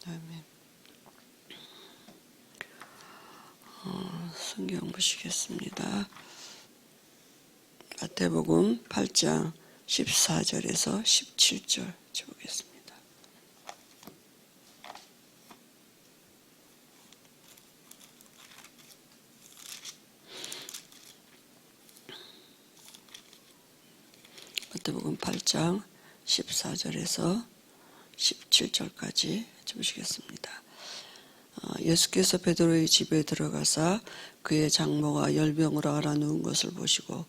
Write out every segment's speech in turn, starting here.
아멘. 성경 보시겠습니다. 마태복음 8장 14절에서 17절 보겠습니다. 마태복음 8장 14절에서 17절까지 보시겠습니다. 예수께서 베드로의 집에 들어가사 그의 장모가 열병으로 앓아누운 것을 보시고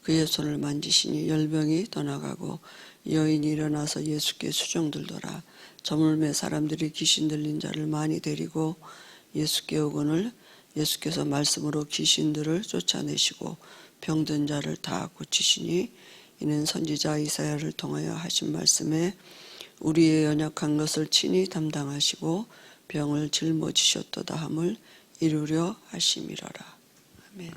그의 손을 만지시니 열병이 떠나가고 여인이 일어나서 예수께 수종들더라. 저물매 사람들이 귀신 들린 자를 많이 데리고 예수께 오거늘 예수께서 말씀으로 귀신들을 쫓아내시고 병든 자를 다 고치시니 이는 선지자 이사야를 통하여 하신 말씀에 우리의 연약한 것을 친히 담당하시고 병을 짊어지셨도다 함을 이루려 하심이로라. 아멘.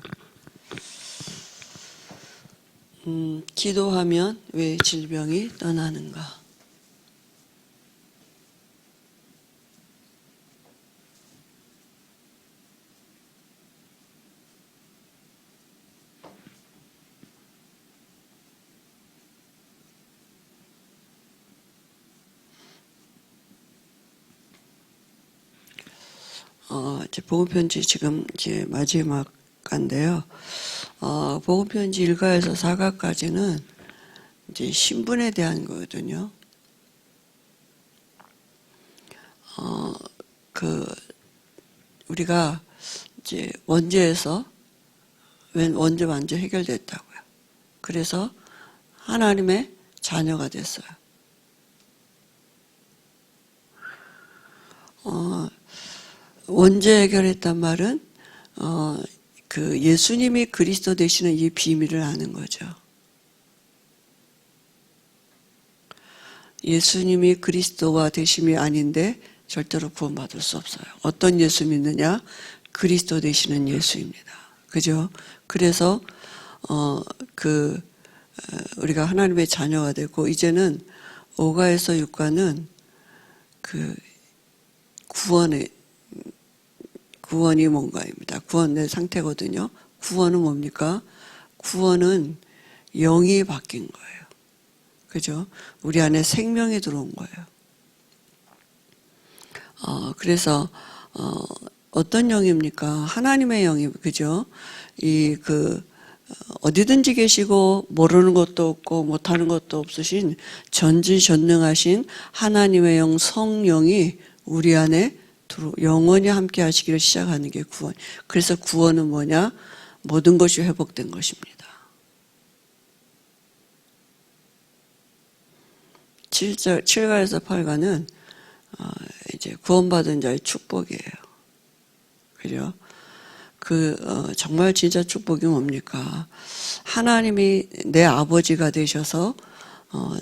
기도하면 왜 질병이 떠나는가? 이제 복음편지 지금 이제 마지막 간데요. 복음편지 1가에서 4가까지는 이제 신분에 대한 거거든요. 우리가 이제 원죄에서 원죄 완전 해결됐다고요. 그래서 하나님의 자녀가 됐어요. 원죄 해결했단 말은 그 예수님이 그리스도 되시는 이 비밀을 아는 거죠. 예수님이 그리스도와 되심이 아닌데 절대로 구원받을 수 없어요. 어떤 예수 믿느냐? 그리스도 되시는 예수입니다. 그죠? 그래서 우리가 하나님의 자녀가 되고 이제는 5가에서 6가는 그 구원이 뭔가입니다. 구원의 상태거든요. 구원은 뭡니까? 구원은 영이 바뀐 거예요. 그죠? 우리 안에 생명이 들어온 거예요. 그래서 어떤 영입니까? 하나님의 영이, 그죠? 어디든지 계시고 모르는 것도 없고 못하는 것도 없으신 전지전능하신 하나님의 영 성령이 우리 안에 영원히 함께 하시기를 시작하는 게 구원. 그래서 구원은 뭐냐? 모든 것이 회복된 것입니다. 7가에서 8가는 이제 구원받은 자의 축복이에요. 그죠? 정말 진짜 축복이 뭡니까? 하나님이 내 아버지가 되셔서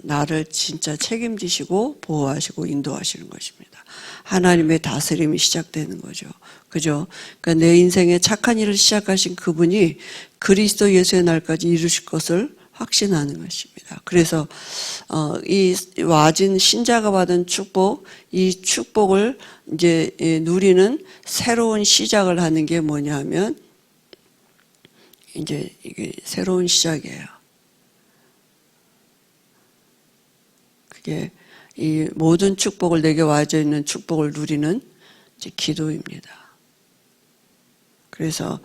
나를 진짜 책임지시고 보호하시고 인도하시는 것입니다. 하나님의 다스림이 시작되는 거죠. 그죠? 그러니까 내 인생에 착한 일을 시작하신 그분이 그리스도 예수의 날까지 이루실 것을 확신하는 것입니다. 그래서 이 와진 신자가 받은 축복, 이 축복을 이제 누리는 새로운 시작을 하는 게 뭐냐면 이제 이게 새로운 시작이에요. 그게 이 모든 축복을 내게 와져 있는 축복을 누리는 이제 기도입니다. 그래서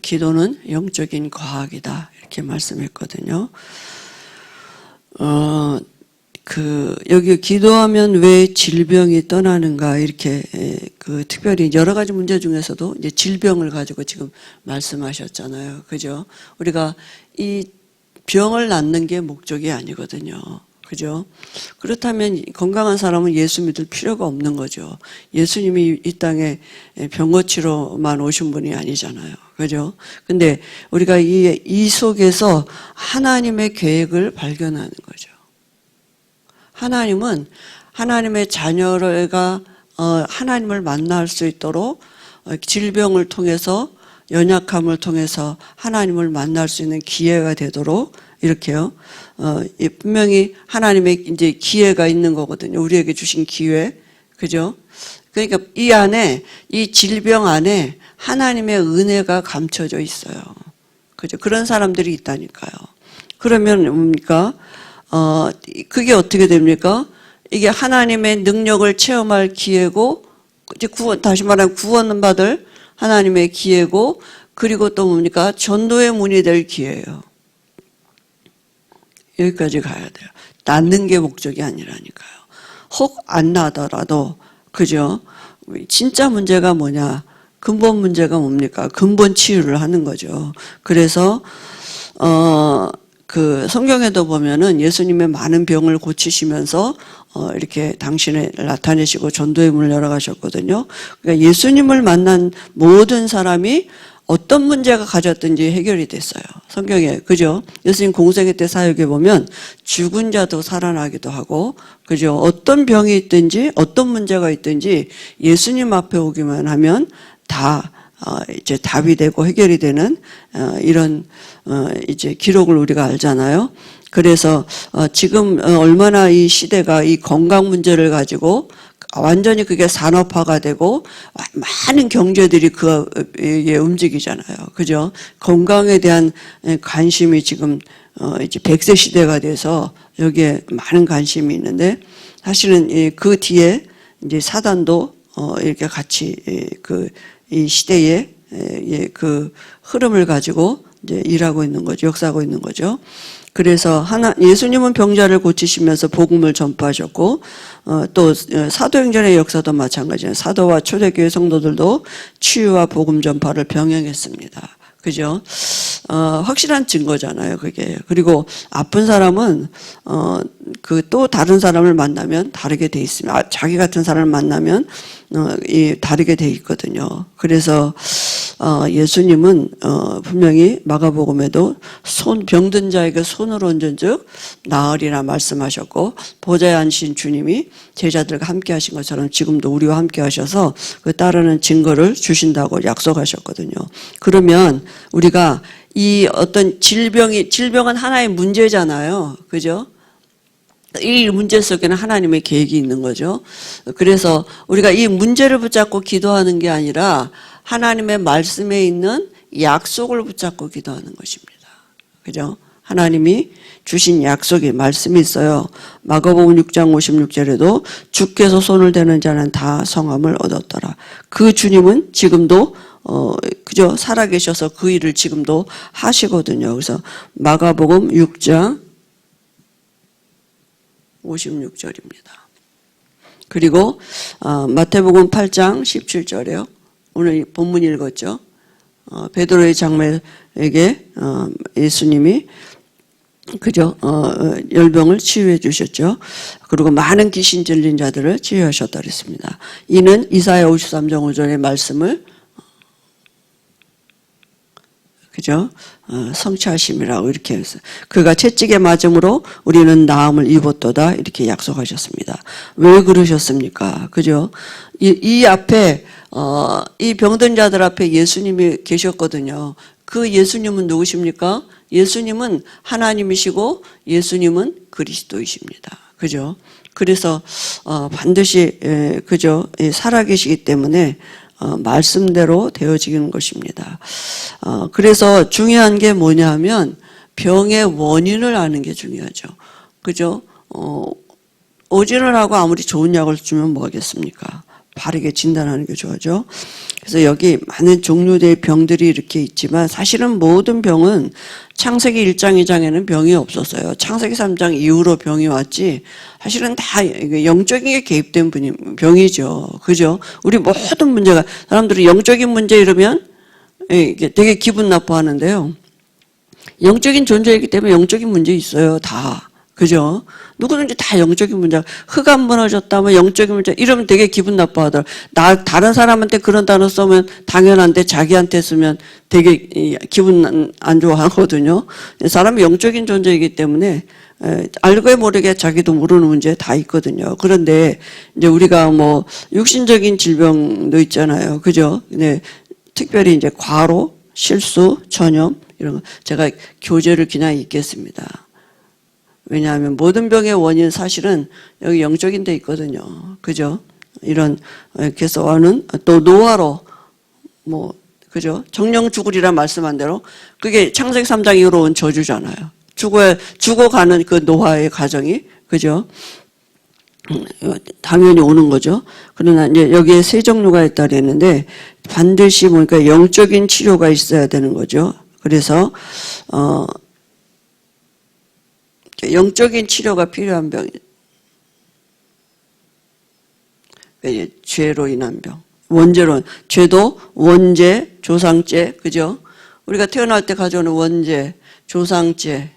기도는 영적인 과학이다 이렇게 말씀했거든요. 여기 기도하면 왜 질병이 떠나는가 이렇게 특별히 여러 가지 문제 중에서도 이제 질병을 가지고 지금 말씀하셨잖아요. 그죠? 우리가 이 병을 낫는 게 목적이 아니거든요. 그죠? 그렇다면 건강한 사람은 예수 믿을 필요가 없는 거죠. 예수님이 이 땅에 병 고치러만 오신 분이 아니잖아요. 그죠? 근데 우리가 이 속에서 하나님의 계획을 발견하는 거죠. 하나님은 하나님의 자녀가 하나님을 만날 수 있도록 질병을 통해서 연약함을 통해서 하나님을 만날 수 있는 기회가 되도록 이렇게요. 분명히 하나님의 이제 기회가 있는 거거든요. 우리에게 주신 기회. 그죠? 그러니까 이 안에, 이 질병 안에 하나님의 은혜가 감춰져 있어요. 그죠? 그런 사람들이 있다니까요. 그러면 뭡니까? 그게 어떻게 됩니까? 이게 하나님의 능력을 체험할 기회고, 이제 다시 말하면 구원을 받을 하나님의 기회고, 그리고 또 뭡니까? 전도의 문이 될 기회예요. 여기까지 가야 돼요. 낫는 게 목적이 아니라니까요. 혹 안 나더라도, 그죠? 진짜 문제가 뭐냐? 근본 문제가 뭡니까? 근본 치유를 하는 거죠. 그래서, 그 성경에도 보면은 예수님의 많은 병을 고치시면서 이렇게 당신을 나타내시고 전도의 문을 열어가셨거든요. 그러니까 예수님을 만난 모든 사람이 어떤 문제가 가졌든지 해결이 됐어요. 성경에. 그죠? 예수님 공생애 때 사역에 보면 죽은 자도 살아나기도 하고, 그죠? 어떤 병이 있든지 어떤 문제가 있든지 예수님 앞에 오기만 하면 다 이제 답이 되고 해결이 되는 이런 이제 기록을 우리가 알잖아요. 그래서 지금 얼마나 이 시대가 이 건강 문제를 가지고 완전히 그게 산업화가 되고 많은 경제들이 그에 움직이잖아요. 그죠? 건강에 대한 관심이 지금 이제 100세 시대가 돼서 여기에 많은 관심이 있는데, 사실은 그 뒤에 이제 사단도 이렇게 같이 이 시대의 그 흐름을 가지고 이제 일하고 있는 거죠. 역사하고 있는 거죠. 그래서 예수님은 병자를 고치시면서 복음을 전파하셨고, 또 사도행전의 역사도 마찬가지예요. 사도와 초대교회 성도들도 치유와 복음 전파를 병행했습니다. 그죠? 확실한 증거잖아요, 그게. 그리고 아픈 사람은, 또 다른 사람을 만나면 다르게 돼 있습니다. 자기 같은 사람을 만나면, 다르게 돼 있거든요. 그래서, 예수님은, 분명히 마가복음에도 병든 자에게 손을 얹은 즉, 나으리라 말씀하셨고, 보좌에 앉으신 주님이 제자들과 함께 하신 것처럼 지금도 우리와 함께 하셔서 그 따르는 증거를 주신다고 약속하셨거든요. 그러면 우리가 이 어떤 질병은 하나의 문제잖아요. 그죠? 이 문제 속에는 하나님의 계획이 있는 거죠. 그래서 우리가 이 문제를 붙잡고 기도하는 게 아니라 하나님의 말씀에 있는 약속을 붙잡고 기도하는 것입니다. 그죠? 하나님이 주신 약속이 말씀이 있어요. 마가복음 6장 56절에도 주께서 손을 대는 자는 다 성함을 얻었더라. 그 주님은 지금도 그죠? 살아계셔서 그 일을 지금도 하시거든요. 그래서 마가복음 6장 56절입니다. 그리고 마태복음 8장 17절에요. 오늘 본문 읽었죠. 베드로의 장매에게 예수님이 그죠? 열병을 치유해 주셨죠. 그리고 많은 귀신 들린 자들을 치유하셨다 그랬습니다. 이는 이사야 53장 5절의 말씀을 그죠? 성취하심이라고 이렇게 해서 그가 채찍에 맞음으로 우리는 나음을 입었도다 이렇게 약속하셨습니다. 왜 그러셨습니까? 그죠? 이 앞에 이 병든 자들 앞에 예수님이 계셨거든요. 그 예수님은 누구십니까? 예수님은 하나님이시고 예수님은 그리스도이십니다. 그죠? 그래서 반드시 그죠? 살아계시기 때문에 말씀대로 되어지는 것입니다. 그래서 중요한 게 뭐냐 하면 병의 원인을 아는 게 중요하죠. 그죠? 오진을 하고 아무리 좋은 약을 주면 뭐 하겠습니까? 바르게 진단하는 게 좋아죠. 그래서 여기 많은 종류의 병들이 이렇게 있지만 사실은 모든 병은 창세기 1장 2장에는 병이 없었어요. 창세기 3장 이후로 병이 왔지 사실은 다 영적인 게 개입된 병이죠. 그죠? 우리 모든 문제가 사람들이 영적인 문제 이러면 되게 기분 나빠하는데요. 영적인 존재이기 때문에 영적인 문제 있어요. 다. 그죠? 누구든지 다 영적인 문제. 흙 안 무너졌다면 영적인 문제. 이러면 되게 기분 나빠하더라. 다른 사람한테 그런 단어 쓰면 당연한데 자기한테 쓰면 되게 기분 안 좋아하거든요. 사람이 영적인 존재이기 때문에 알고 모르게 자기도 모르는 문제 다 있거든요. 그런데 이제 우리가 뭐 육신적인 질병도 있잖아요. 그죠? 네. 특별히 이제 과로, 실수, 전염 이런 거 제가 교재를 그냥 읽겠습니다. 왜냐하면 모든 병의 원인 사실은 여기 영적인 데 있거든요. 그죠? 이런 개서와는 또 노아로 뭐 그죠? 정령 죽으리라 말씀한 대로 그게 창세기 3장 이후로 온 저주잖아요. 죽어가는 그 노아의 가정이 그죠? 당연히 오는 거죠. 그러나 이제 여기에 세 종류가 있다 그랬는데 반드시 보니까 영적인 치료가 있어야 되는 거죠. 그래서 영적인 치료가 필요한 병이 죄로 인한 병. 원죄로 죄도 원죄, 조상죄, 그죠? 우리가 태어날 때 가져오는 원죄, 조상죄,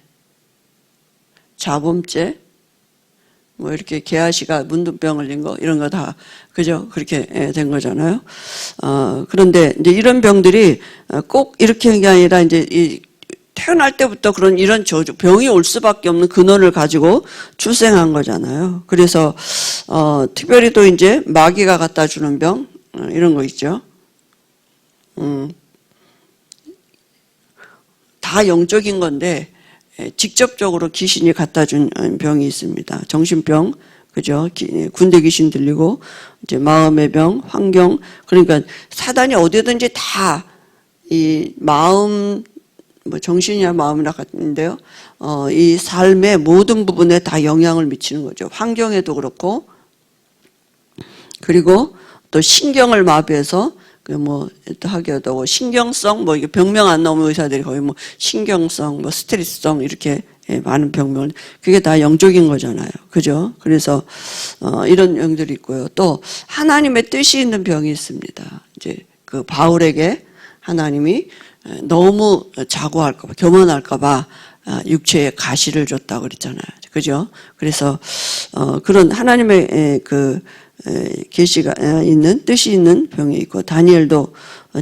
자범죄, 뭐 이렇게 개아시가 문둥병 걸린 거 이런 거 다 그죠? 그렇게 된 거잖아요. 그런데 이제 이런 병들이 꼭 이렇게 한 게 아니라 이제 이 태어날 때부터 그런 이런 저주 병이 올 수밖에 없는 근원을 가지고 출생한 거잖아요. 그래서 특별히 또 이제 마귀가 갖다 주는 병 이런 거 있죠. 다 영적인 건데 직접적으로 귀신이 갖다 준 병이 있습니다. 정신병, 그죠? 군대 귀신 들리고 이제 마음의 병, 환경. 그러니까 사단이 어디든지 다 이 마음, 뭐 정신이나 마음이나 같은데요. 이 삶의 모든 부분에 다 영향을 미치는 거죠. 환경에도 그렇고, 그리고 또 신경을 마비해서 뭐 하기도 신경성 뭐 이게 병명 안 나오면 의사들이 거의 뭐 신경성 뭐 스트레스성 이렇게 많은 병명을 그게 다 영적인 거잖아요. 그죠? 그래서 이런 병들이 있고요. 또 하나님의 뜻이 있는 병이 있습니다. 이제 그 바울에게 하나님이 너무 자고할까 봐 교만할까 봐 육체에 가시를 줬다고 그랬잖아요. 그죠? 그래서 그런 하나님의 그 계시가 있는 뜻이 있는 병이 있고 다니엘도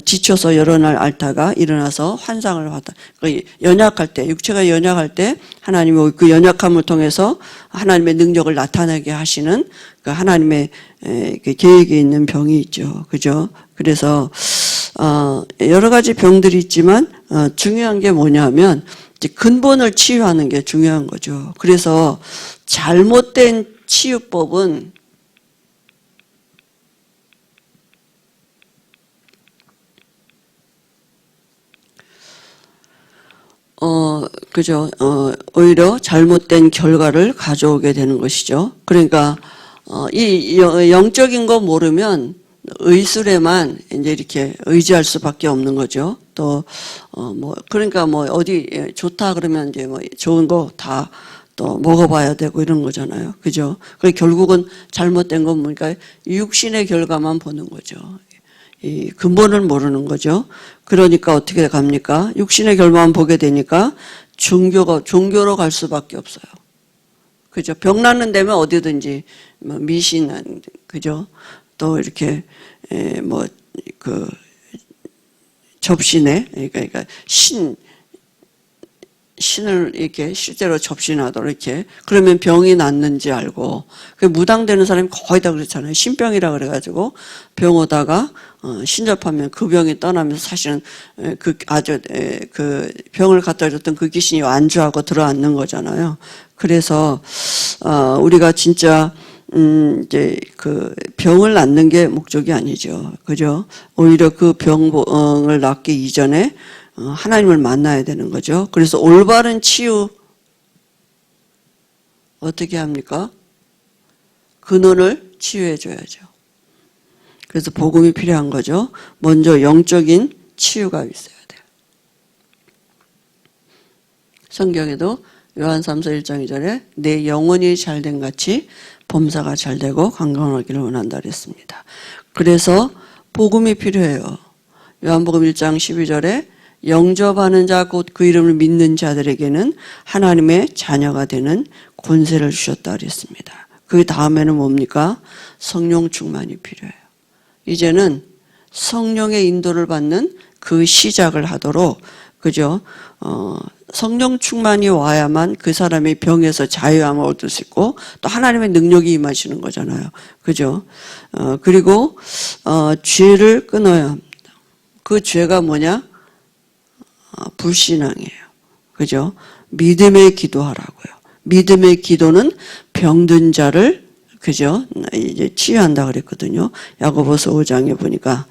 지쳐서 여러 날 앓다가 일어나서 환상을 봤다. 연약할 때 육체가 연약할 때 하나님이 그 연약함을 통해서 하나님의 능력을 나타나게 하시는 그 하나님의 계획이 있는 병이 있죠. 그죠? 그래서 여러 가지 병들이 있지만 중요한 게 뭐냐면 이제 근본을 치유하는 게 중요한 거죠. 그래서 잘못된 치유법은 그죠. 오히려 잘못된 결과를 가져오게 되는 것이죠. 그러니까, 이 영적인 거 모르면 의술에만 이제 이렇게 의지할 수밖에 없는 거죠. 또, 그러니까 어디 좋다 그러면 이제 좋은 거 다 또 먹어봐야 되고 이런 거잖아요. 그죠. 그래서 결국은 잘못된 건 뭐니까 육신의 결과만 보는 거죠. 이 근본을 모르는 거죠. 그러니까 어떻게 갑니까? 육신의 결과만 보게 되니까 종교로 갈 수밖에 없어요. 그죠? 병 낫는 데면 어디든지 미신, 그죠? 또 이렇게 접신에 그러니까 신을 이렇게 실제로 접신하도록 이렇게 그러면 병이 낫는지 알고 그 무당되는 사람이 거의 다 그렇잖아요. 신병이라 그래가지고 병 오다가 신접하면 그 병이 떠나면서 사실은 그 병을 갖다 줬던 그 귀신이 완주하고 들어앉는 거잖아요. 그래서 우리가 진짜 이제 그 병을 낫는 게 목적이 아니죠. 그죠? 오히려 그 병을 낫기 이전에 하나님을 만나야 되는 거죠. 그래서 올바른 치유 어떻게 합니까? 근원을 치유해 줘야죠. 그래서 복음이 필요한 거죠. 먼저 영적인 치유가 있어야 돼요. 성경에도 요한 3서 1장 2절에 내 영혼이 잘된 같이 범사가 잘되고 건강하기를 원한다 그랬습니다. 그래서 복음이 필요해요. 요한복음 1장 12절에 영접하는 자 곧 그 이름을 믿는 자들에게는 하나님의 자녀가 되는 권세를 주셨다 그랬습니다. 그 다음에는 뭡니까? 성령 충만이 필요해요. 이제는 성령의 인도를 받는 그 시작을 하도록 그죠? 성령 충만이 와야만 그 사람이 병에서 자유함을 얻을 수 있고 또 하나님의 능력이 임하시는 거잖아요. 그죠? 그리고 죄를 끊어야 합니다. 그 죄가 뭐냐? 불신앙이에요. 그죠? 믿음의 기도하라고요. 믿음의 기도는 병든 자를 그죠? 이제 치유한다 그랬거든요. 야고보서 5장에 보니까.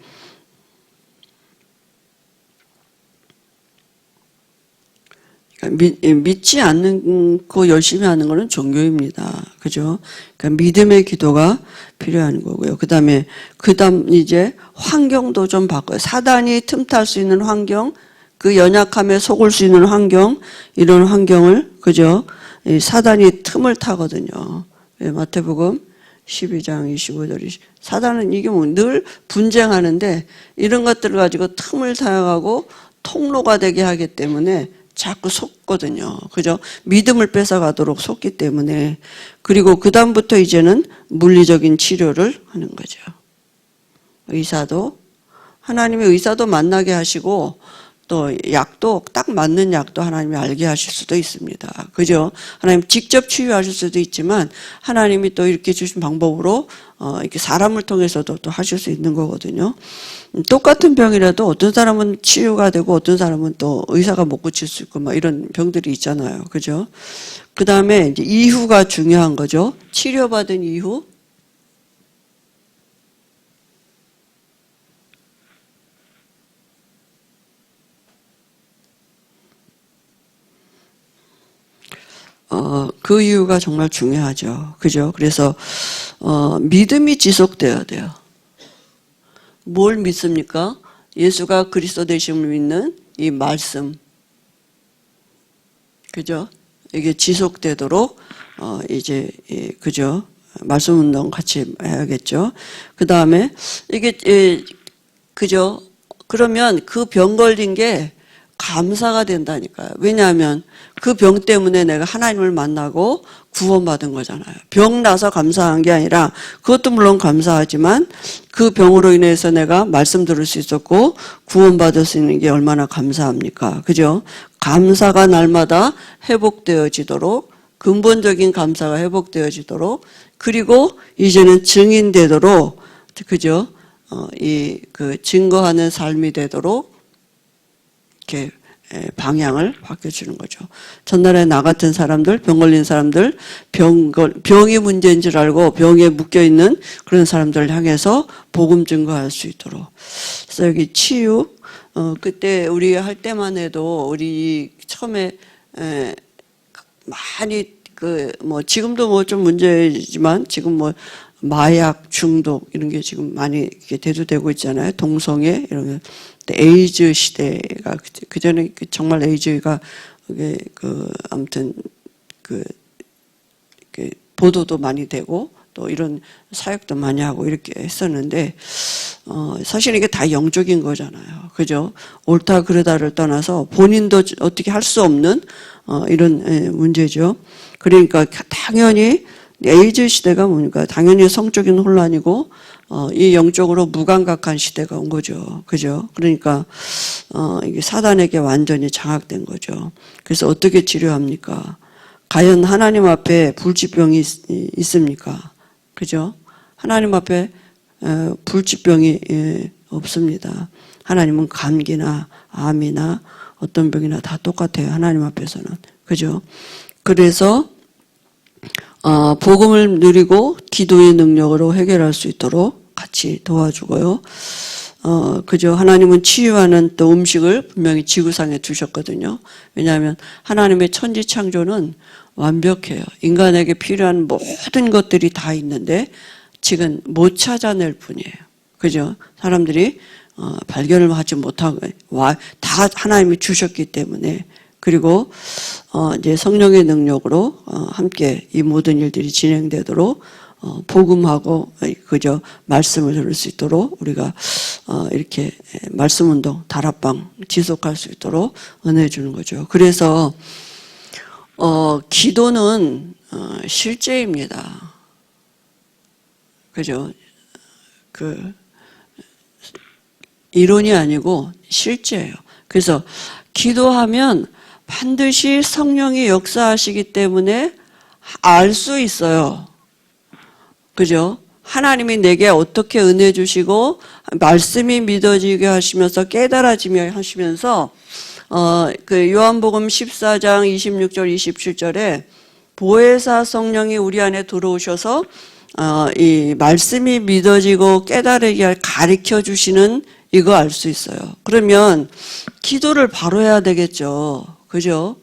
믿지 않고 열심히 하는 것은 종교입니다. 그죠? 그러니까 믿음의 기도가 필요한 거고요. 그 다음 이제 환경도 좀 바꿔요. 사단이 틈탈 수 있는 환경, 그 연약함에 속을 수 있는 환경, 이런 환경을, 그죠? 사단이 틈을 타거든요. 마태복음 12장 25절이. 사단은 이게 뭐 늘 분쟁하는데 이런 것들을 가지고 틈을 타가고 통로가 되게 하기 때문에 자꾸 속거든요. 그죠? 믿음을 뺏어가도록 속기 때문에. 그리고 그다음부터 이제는 물리적인 치료를 하는 거죠. 하나님의 의사도 만나게 하시고 또 약도 딱 맞는 약도 하나님이 알게 하실 수도 있습니다. 그죠? 하나님 직접 치유하실 수도 있지만 하나님이 또 이렇게 주신 방법으로 이렇게 사람을 통해서도 또 하실 수 있는 거거든요. 똑같은 병이라도 어떤 사람은 치유가 되고 어떤 사람은 또 의사가 못 고칠 수 있고 막 이런 병들이 있잖아요. 그죠? 그 다음에 이제 이후가 중요한 거죠. 치료받은 이후. 그 이유가 정말 중요하죠. 그죠? 그래서, 믿음이 지속되어야 돼요. 뭘 믿습니까? 예수가 그리스도 되심을 믿는 이 말씀. 그죠? 이게 지속되도록, 이제, 그죠? 말씀 운동 같이 해야겠죠. 그 다음에, 이게, 그죠? 그러면 그 병 걸린 게 감사가 된다니까요. 왜냐하면 그 병 때문에 내가 하나님을 만나고 구원받은 거잖아요. 병 나서 감사한 게 아니라 그것도 물론 감사하지만 그 병으로 인해서 내가 말씀 들을 수 있었고 구원받을 수 있는 게 얼마나 감사합니까? 그죠? 감사가 날마다 회복되어지도록 근본적인 감사가 회복되어지도록 그리고 이제는 증인되도록 그죠? 그 증거하는 삶이 되도록 이렇게 방향을 바꿔주는 거죠. 전날에 나 같은 사람들, 병 걸린 사람들, 병이 문제인 줄 알고 병에 묶여있는 그런 사람들을 향해서 복음 증거할 수 있도록. 그래서 여기 치유, 그때 우리 할 때만 해도 우리 처음에 많이 지금도 뭐 좀 문제지만 지금 뭐 마약 중독 이런 게 지금 많이 대두되고 있잖아요. 동성애 이런 게. 에이즈 시대가 그 전에 정말 에이즈가 아무튼 보도도 많이 되고 또 이런 사역도 많이 하고 이렇게 했었는데 사실 이게 다 영적인 거잖아요. 그죠? 옳다 그르다를 떠나서 본인도 어떻게 할 수 없는 이런 문제죠. 그러니까 당연히 에이즈 시대가 뭡니까? 당연히 성적인 혼란이고 이 영적으로 무감각한 시대가 온 거죠. 그죠? 그러니까 이게 사단에게 완전히 장악된 거죠. 그래서 어떻게 치료합니까? 과연 하나님 앞에 불치병이 있습니까? 그죠? 하나님 앞에 불치병이 없습니다. 하나님은 감기나 암이나 어떤 병이나 다 똑같아요. 하나님 앞에서는. 그죠? 그래서 복음을 누리고 기도의 능력으로 해결할 수 있도록 같이 도와주고요. 그죠. 하나님은 치유하는 또 음식을 분명히 지구상에 두셨거든요. 왜냐하면 하나님의 천지 창조는 완벽해요. 인간에게 필요한 모든 것들이 다 있는데 지금 못 찾아낼 뿐이에요. 그죠. 사람들이 발견을 하지 못하고 다 하나님이 주셨기 때문에 그리고 이제 성령의 능력으로 함께 이 모든 일들이 진행되도록 복음하고 그저 말씀을 들을 수 있도록 우리가 이렇게 말씀 운동 다락방 지속할 수 있도록 은혜 주는 거죠. 그래서 기도는 실제입니다. 그죠? 이론이 아니고 실제예요. 그래서 기도하면 반드시 성령이 역사하시기 때문에 알 수 있어요. 그죠? 하나님이 내게 어떻게 은혜 주시고 말씀이 믿어지게 하시면서 깨달아지며 하시면서 요한복음 14장 26절 27절에 보혜사 성령이 우리 안에 들어오셔서 이 말씀이 믿어지고 깨달으게 할 가르쳐 주시는 이거 알 수 있어요. 그러면 기도를 바로 해야 되겠죠. 그죠?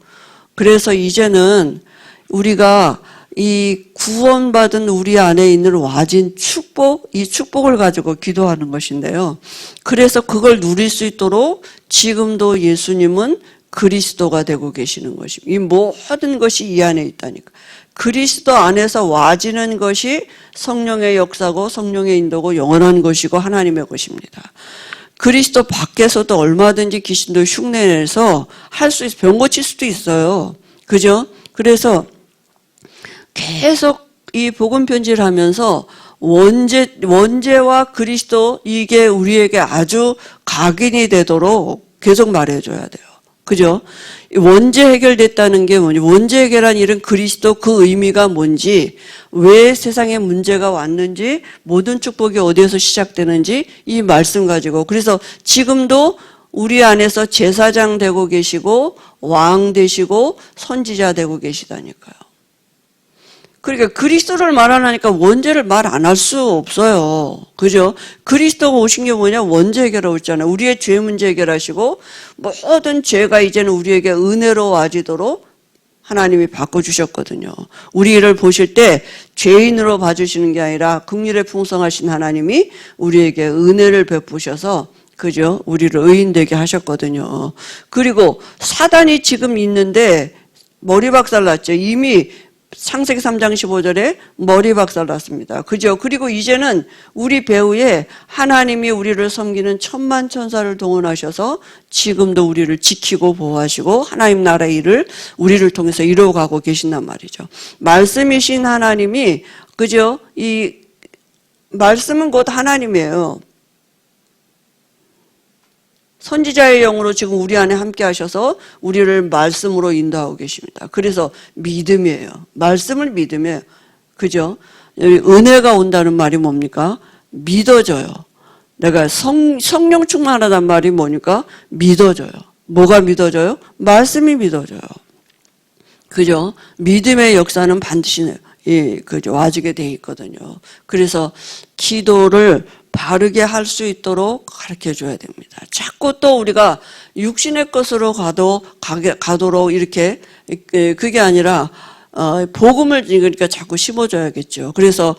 그래서 이제는 우리가 이 구원받은 우리 안에 있는 와진 축복, 이 축복을 가지고 기도하는 것인데요. 그래서 그걸 누릴 수 있도록 지금도 예수님은 그리스도가 되고 계시는 것입니다. 이 모든 것이 이 안에 있다니까. 그리스도 안에서 와지는 것이 성령의 역사고 성령의 인도고 영원한 것이고 하나님의 것입니다. 그리스도 밖에서도 얼마든지 귀신도 흉내내서 할 수 있어. 병 고칠 수도 있어요. 그죠? 그래서 계속 이 복음 편지를 하면서 원죄와 그리스도 이게 우리에게 아주 각인이 되도록 계속 말해줘야 돼요. 그죠? 원죄 해결됐다는 게 뭐니? 원죄 해결한 일은 그리스도 그 의미가 뭔지, 왜 세상에 문제가 왔는지, 모든 축복이 어디에서 시작되는지 이 말씀 가지고. 그래서 지금도 우리 안에서 제사장 되고 계시고 왕 되시고 선지자 되고 계시다니까요. 그러니까 그리스도를 말 안 하니까 원죄를 말 안 할 수 없어요. 그죠? 그리스도가 오신 게 뭐냐? 원죄 해결하고 있잖아요. 우리의 죄 문제 해결하시고 모든 죄가 이제는 우리에게 은혜로 와지도록 하나님이 바꿔주셨거든요. 우리를 보실 때 죄인으로 봐주시는 게 아니라 긍휼에 풍성하신 하나님이 우리에게 은혜를 베푸셔서 그죠? 우리를 의인되게 하셨거든요. 그리고 사단이 지금 있는데 머리 박살 났죠. 이미 창세기 3장 15절에 머리 박살 났습니다. 그죠? 그리고 이제는 우리 배후에 하나님이 우리를 섬기는 천만 천사를 동원하셔서 지금도 우리를 지키고 보호하시고 하나님 나라의 일을 우리를 통해서 이루어가고 계신단 말이죠. 말씀이신 하나님이 그죠? 이 말씀은 곧 하나님이에요. 선지자의 영으로 지금 우리 안에 함께 하셔서 우리를 말씀으로 인도하고 계십니다. 그래서 믿음이에요. 말씀을 믿으면, 그죠? 은혜가 온다는 말이 뭡니까? 믿어져요. 내가 성령 충만하다는 말이 뭐니까? 믿어져요. 뭐가 믿어져요? 말씀이 믿어져요. 그죠? 믿음의 역사는 반드시 그죠? 와지게 돼 있거든요. 그래서 기도를 바르게 할 수 있도록 가르쳐 줘야 됩니다. 자꾸 또 우리가 육신의 것으로 가도록 이렇게, 그게 아니라, 복음을 그러니까 자꾸 심어줘야겠죠. 그래서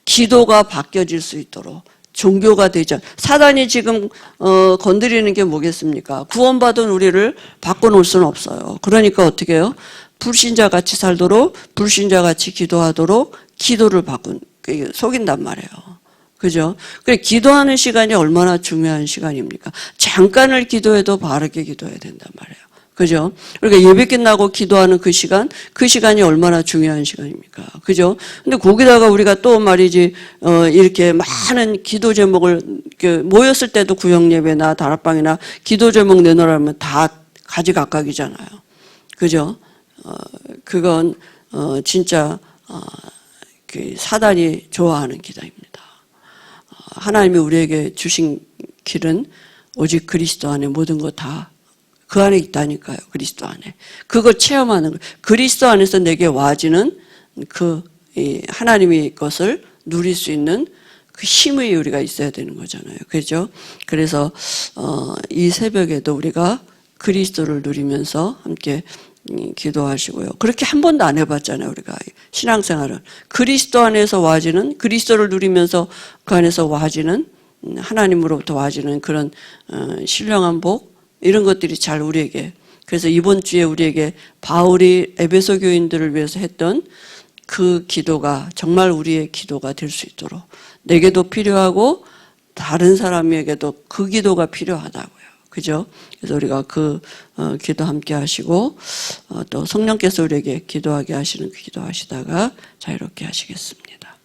기도가 바뀌어질 수 있도록. 종교가 되죠. 사단이 지금 건드리는 게 뭐겠습니까? 구원받은 우리를 바꿔놓을 수는 없어요. 그러니까 어떻게 해요? 불신자같이 살도록, 불신자같이 기도하도록 기도를 속인단 말이에요. 그죠? 그래, 기도하는 시간이 얼마나 중요한 시간입니까? 잠깐을 기도해도 바르게 기도해야 된단 말이에요. 그죠? 그러니까 예배 끝나고 기도하는 그 시간이 얼마나 중요한 시간입니까? 그죠? 근데 거기다가 우리가 또 말이지, 이렇게 많은 기도 제목을, 모였을 때도 구역예배나 다락방이나 기도 제목 내놓으라면 다 가지각각이잖아요. 그죠? 그건, 진짜, 사단이 좋아하는 기도입니다. 하나님이 우리에게 주신 길은 오직 그리스도 안에 모든 거 다 그 안에 있다니까요. 그리스도 안에. 그걸 체험하는 거예요. 그리스도 안에서 내게 와지는 하나님의 것을 누릴 수 있는 그 힘의 우리가 있어야 되는 거잖아요. 그죠? 그래서, 이 새벽에도 우리가 그리스도를 누리면서 함께 기도하시고요. 그렇게 한 번도 안 해봤잖아요. 우리가 신앙생활은. 그리스도 안에서 와지는, 그리스도를 누리면서 그 안에서 와지는, 하나님으로부터 와지는 그런 신령한 복, 이런 것들이 잘 우리에게. 그래서 이번 주에 우리에게 바울이 에베소 교인들을 위해서 했던 그 기도가 정말 우리의 기도가 될 수 있도록 내게도 필요하고 다른 사람에게도 그 기도가 필요하다고요. 그죠? 그래서 우리가 그 기도 함께 하시고 또 성령께서 우리에게 기도하게 하시는 그 기도 하시다가 자유롭게 하시겠습니다.